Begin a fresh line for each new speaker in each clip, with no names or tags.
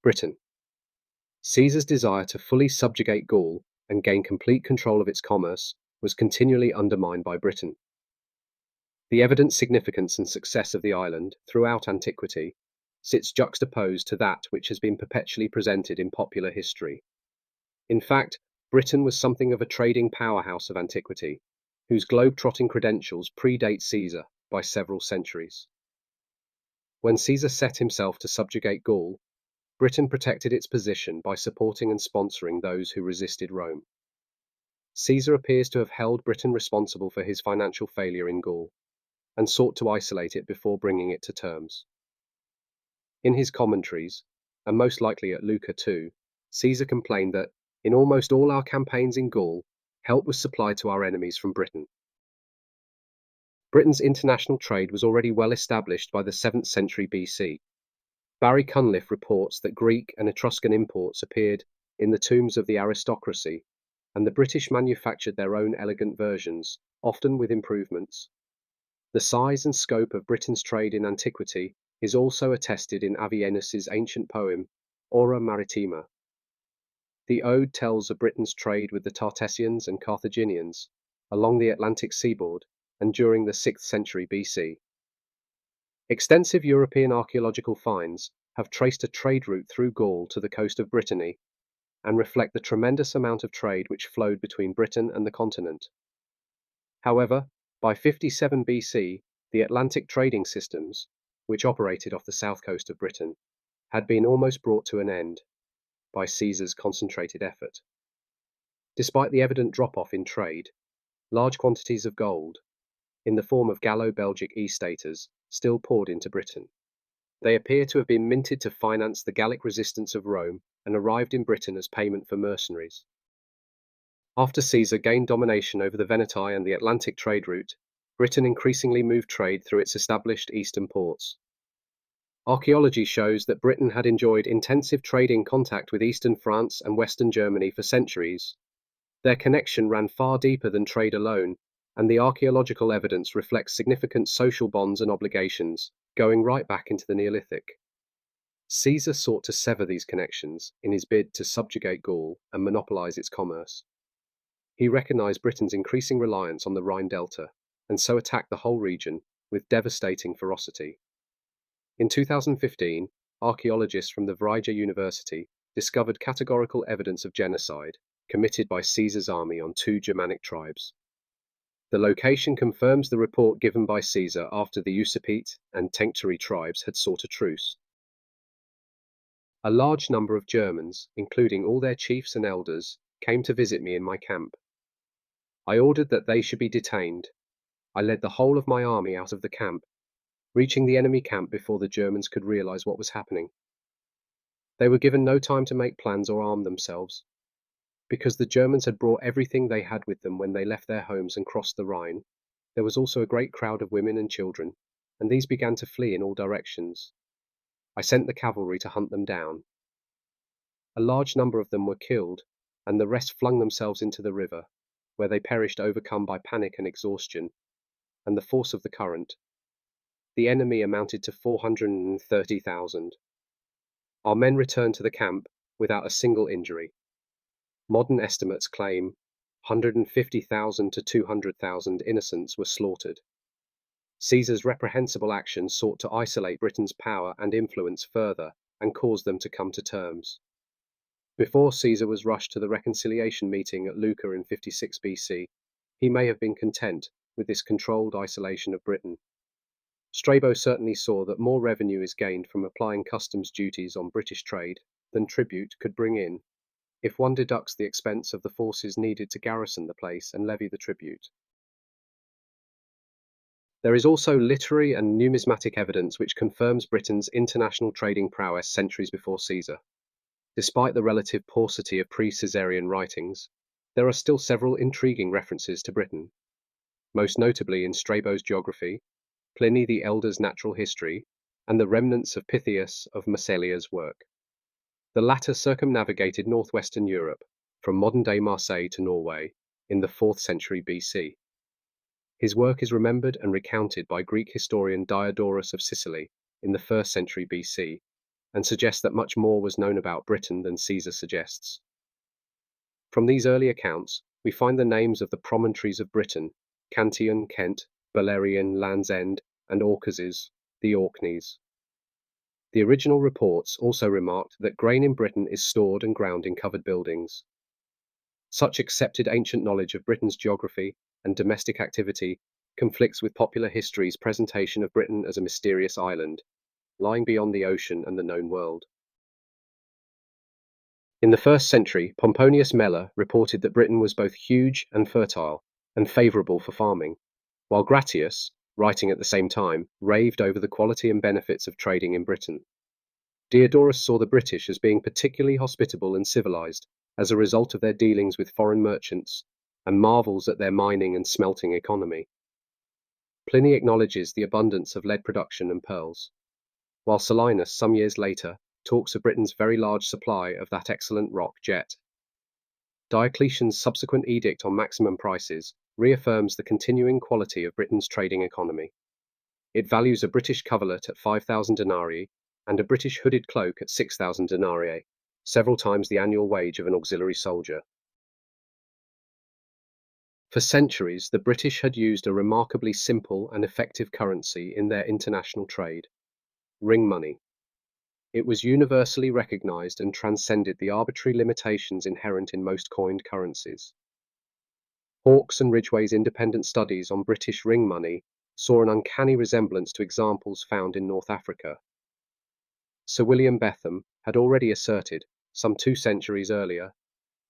Britain. Caesar's desire to fully subjugate Gaul and gain complete control of its commerce was continually undermined by Britain. The evident significance and success of the island throughout antiquity sits juxtaposed to that which has been perpetually presented in popular history. In fact, Britain was something of a trading powerhouse of antiquity, whose globe-trotting credentials predate Caesar by several centuries. When Caesar set himself to subjugate Gaul, Britain protected its position by supporting and sponsoring those who resisted Rome. Caesar appears to have held Britain responsible for his financial failure in Gaul, and sought to isolate it before bringing it to terms. In his commentaries, and most likely at Lucca too, Caesar complained that, in almost all our campaigns in Gaul, help was supplied to our enemies from Britain. Britain's international trade was already well established by the 7th century BC. Barry Cunliffe reports that Greek and Etruscan imports appeared in the tombs of the aristocracy, and the British manufactured their own elegant versions, often with improvements. The size and scope of Britain's trade in antiquity is also attested in Avienus's ancient poem, Ora Maritima. The ode tells of Britain's trade with the Tartessians and Carthaginians along the Atlantic seaboard and during the 6th century BC. Extensive European archaeological finds have traced a trade route through Gaul to the coast of Brittany and reflect the tremendous amount of trade which flowed between Britain and the continent. However, by 57 BC, the Atlantic trading systems, which operated off the south coast of Britain, had been almost brought to an end by Caesar's concentrated effort. Despite the evident drop-off in trade, large quantities of gold, in the form of Gallo-Belgic e-staters, still poured into Britain. They appear to have been minted to finance the Gallic resistance of Rome and arrived in Britain as payment for mercenaries. After Caesar gained domination over the Veneti and the Atlantic trade route, Britain increasingly moved trade through its established eastern ports. Archaeology shows that Britain had enjoyed intensive trading contact with eastern France and western Germany for centuries. Their connection ran far deeper than trade alone, and the archaeological evidence reflects significant social bonds and obligations, going right back into the Neolithic. Caesar sought to sever these connections in his bid to subjugate Gaul and monopolize its commerce. He recognized Britain's increasing reliance on the Rhine Delta, and so attacked the whole region with devastating ferocity. In 2015, archaeologists from the Vrije University discovered categorical evidence of genocide committed by Caesar's army on 2 Germanic tribes. The location confirms the report given by Caesar after the Usipete and Tencteri tribes had sought a truce. A large number of Germans, including all their chiefs and elders, came to visit me in my camp. I ordered that they should be detained. I led the whole of my army out of the camp, reaching the enemy camp before the Germans could realize what was happening. They were given no time to make plans or arm themselves. Because the Germans had brought everything they had with them when they left their homes and crossed the Rhine, there was also a great crowd of women and children, and these began to flee in all directions. I sent the cavalry to hunt them down. A large number of them were killed, and the rest flung themselves into the river, where they perished overcome by panic and exhaustion, and the force of the current. The enemy amounted to 430,000. Our men returned to the camp without a single injury. Modern estimates claim 150,000 to 200,000 innocents were slaughtered. Caesar's reprehensible actions sought to isolate Britain's power and influence further and cause them to come to terms. Before Caesar was rushed to the reconciliation meeting at Lucca in 56 BC, he may have been content with this controlled isolation of Britain. Strabo certainly saw that more revenue is gained from applying customs duties on British trade than tribute could bring in, if one deducts the expense of the forces needed to garrison the place and levy the tribute. There is also literary and numismatic evidence which confirms Britain's international trading prowess centuries before Caesar. Despite the relative paucity of pre-Caesarian writings, there are still several intriguing references to Britain, most notably in Strabo's geography, Pliny the Elder's natural history, and the remnants of Pythias of Massalia's work. The latter circumnavigated northwestern Europe, from modern-day Marseille to Norway, in the 4th century BC. His work is remembered and recounted by Greek historian Diodorus of Sicily in the 1st century BC, and suggests that much more was known about Britain than Caesar suggests. From these early accounts, we find the names of the promontories of Britain: Cantian, Kent, Balerian, Land's End, and Orcas's, the Orkneys. The original reports also remarked that grain in Britain is stored and ground in covered buildings. Such accepted ancient knowledge of Britain's geography and domestic activity conflicts with popular history's presentation of Britain as a mysterious island, lying beyond the ocean and the known world. In the 1st century, Pomponius Mela reported that Britain was both huge and fertile, and favourable for farming, while Gratius, writing at the same time, raved over the quality and benefits of trading in Britain. Diodorus saw the British as being particularly hospitable and civilized as a result of their dealings with foreign merchants, and marvels at their mining and smelting economy. Pliny acknowledges the abundance of lead production and pearls, while Solinus, some years later, talks of Britain's very large supply of that excellent rock jet. Diocletian's subsequent edict on maximum prices reaffirms the continuing quality of Britain's trading economy. It values a British coverlet at 5,000 denarii and a British hooded cloak at 6,000 denarii, several times the annual wage of an auxiliary soldier. For centuries, the British had used a remarkably simple and effective currency in their international trade: ring money. It was universally recognized and transcended the arbitrary limitations inherent in most coined currencies. Hawke's and Ridgway's independent studies on British ring money saw an uncanny resemblance to examples found in North Africa. Sir William Betham had already asserted, some 2 centuries earlier,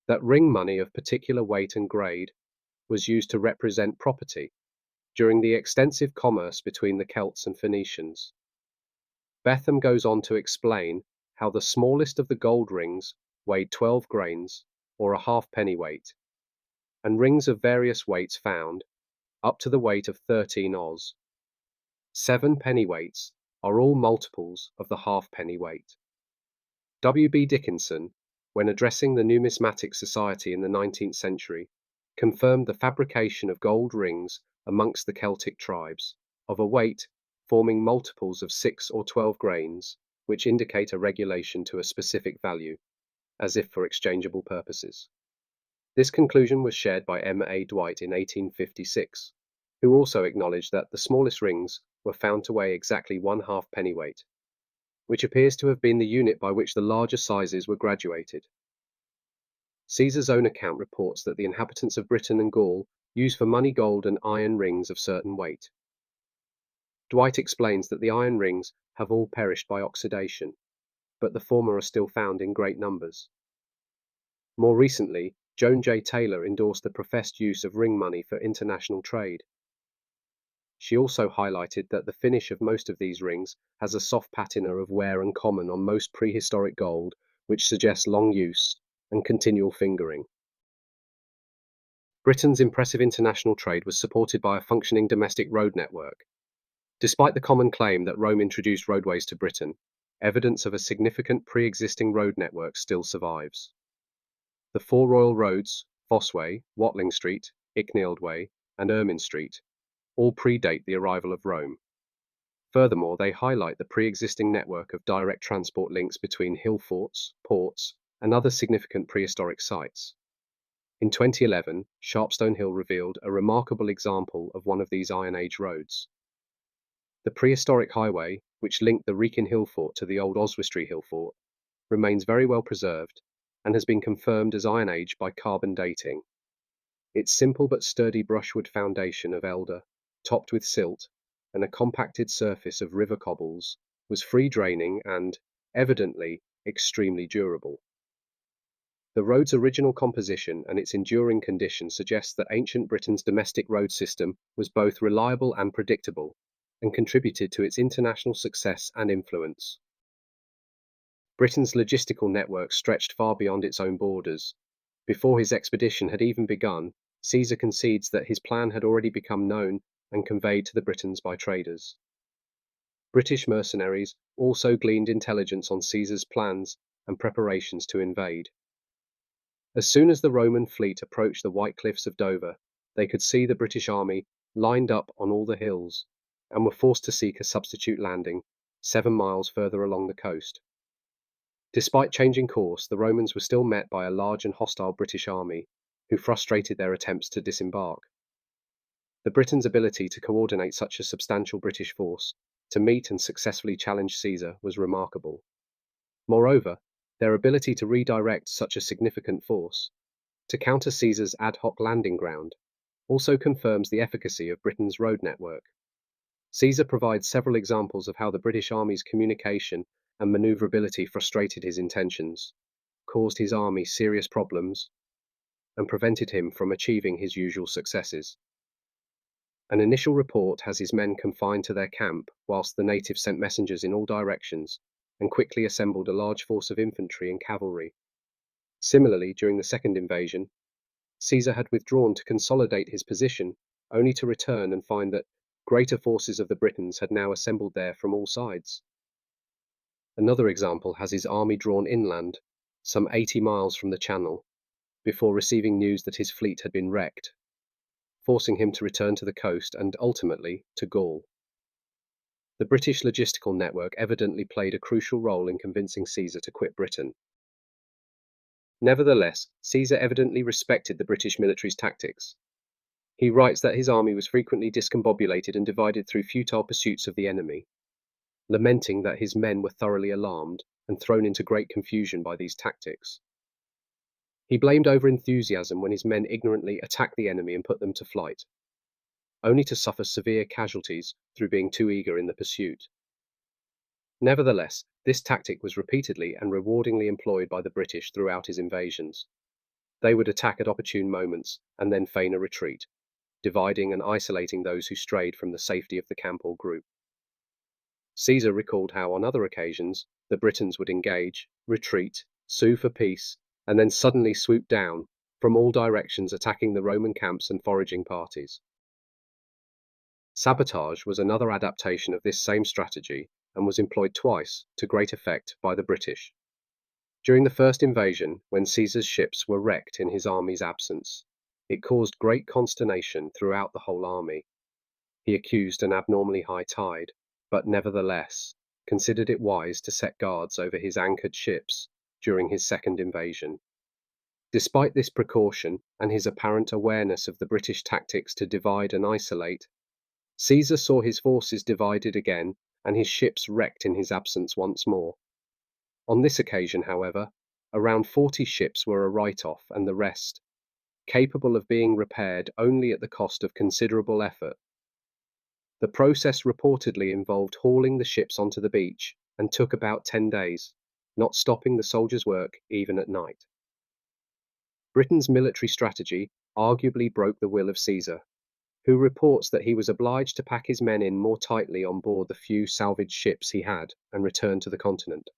that ring money of particular weight and grade was used to represent property during the extensive commerce between the Celts and Phoenicians. Betham goes on to explain how the smallest of the gold rings weighed 12 grains, or a half-penny weight, and rings of various weights found, up to the weight of 13 Oz. 7 pennyweights are all multiples of the half-penny weight. W.B. Dickinson, when addressing the Numismatic Society in the 19th century, confirmed the fabrication of gold rings amongst the Celtic tribes, of a weight forming multiples of 6 or 12 grains, which indicate a regulation to a specific value, as if for exchangeable purposes. This conclusion was shared by M. A. Dwight in 1856, who also acknowledged that the smallest rings were found to weigh exactly 1/2 pennyweight, which appears to have been the unit by which the larger sizes were graduated. Caesar's own account reports that the inhabitants of Britain and Gaul used for money gold and iron rings of certain weight. Dwight explains that the iron rings have all perished by oxidation, but the former are still found in great numbers. More recently, Joan J. Taylor endorsed the professed use of ring money for international trade. She also highlighted that the finish of most of these rings has a soft patina of wear and common on most prehistoric gold, which suggests long use and continual fingering. Britain's impressive international trade was supported by a functioning domestic road network. Despite the common claim that Rome introduced roadways to Britain, evidence of a significant pre-existing road network still survives. The 4 royal roads, Fossway, Watling Street, Icknield Way, and Ermine Street, all predate the arrival of Rome. Furthermore, they highlight the pre-existing network of direct transport links between hill forts, ports, and other significant prehistoric sites. In 2011, Sharpstone Hill revealed a remarkable example of one of these Iron Age roads. The prehistoric highway, which linked the Wrekin Hill Fort to the old Oswestry Hill Fort, remains very well preserved and has been confirmed as Iron Age by carbon dating. Its simple but sturdy brushwood foundation of elder, topped with silt, and a compacted surface of river cobbles, was free-draining and, evidently, extremely durable. The road's original composition and its enduring condition suggest that ancient Britain's domestic road system was both reliable and predictable, and contributed to its international success and influence. Britain's logistical network stretched far beyond its own borders. Before his expedition had even begun, Caesar concedes that his plan had already become known and conveyed to the Britons by traders. British mercenaries also gleaned intelligence on Caesar's plans and preparations to invade. As soon as the Roman fleet approached the white cliffs of Dover, they could see the British army lined up on all the hills, and were forced to seek a substitute landing 7 miles further along the coast, Despite changing course, the Romans were still met by a large and hostile British army, who frustrated their attempts to disembark. The Britons' ability to coordinate such a substantial British force to meet and successfully challenge Caesar was remarkable. Moreover, their ability to redirect such a significant force to counter Caesar's ad hoc landing ground also confirms the efficacy of Britain's road network. Caesar provides several examples of how the British Army's communication and maneuverability frustrated his intentions, caused his army serious problems, and prevented him from achieving his usual successes. An initial report has his men confined to their camp, whilst the natives sent messengers in all directions and quickly assembled a large force of infantry and cavalry. Similarly, during the second invasion, Caesar had withdrawn to consolidate his position, only to return and find that greater forces of the Britons had now assembled there from all sides. Another example has his army drawn inland, some 80 miles from the Channel, before receiving news that his fleet had been wrecked, forcing him to return to the coast and ultimately to Gaul. The British logistical network evidently played a crucial role in convincing Caesar to quit Britain. Nevertheless, Caesar evidently respected the British military's tactics. He writes that his army was frequently discombobulated and divided through futile pursuits of the enemy, lamenting that his men were thoroughly alarmed and thrown into great confusion by these tactics. He blamed overenthusiasm when his men ignorantly attacked the enemy and put them to flight, only to suffer severe casualties through being too eager in the pursuit. Nevertheless, this tactic was repeatedly and rewardingly employed by the British throughout his invasions. They would attack at opportune moments and then feign a retreat, dividing and isolating those who strayed from the safety of the camp or group. Caesar recalled how on other occasions the Britons would engage, retreat, sue for peace, and then suddenly swoop down from all directions, attacking the Roman camps and foraging parties. Sabotage was another adaptation of this same strategy and was employed twice to great effect by the British. During the first invasion, when Caesar's ships were wrecked in his army's absence, it caused great consternation throughout the whole army. He accused an abnormally high tide, but nevertheless considered it wise to set guards over his anchored ships during his second invasion. Despite this precaution and his apparent awareness of the British tactics to divide and isolate, Caesar saw his forces divided again and his ships wrecked in his absence once more. On this occasion, however, around 40 ships were a write-off, and the rest capable of being repaired only at the cost of considerable effort. The process reportedly involved hauling the ships onto the beach and took about 10 days, not stopping the soldiers' work even at night. Britain's military strategy arguably broke the will of Caesar, who reports that he was obliged to pack his men in more tightly on board the few salvaged ships he had and return to the continent.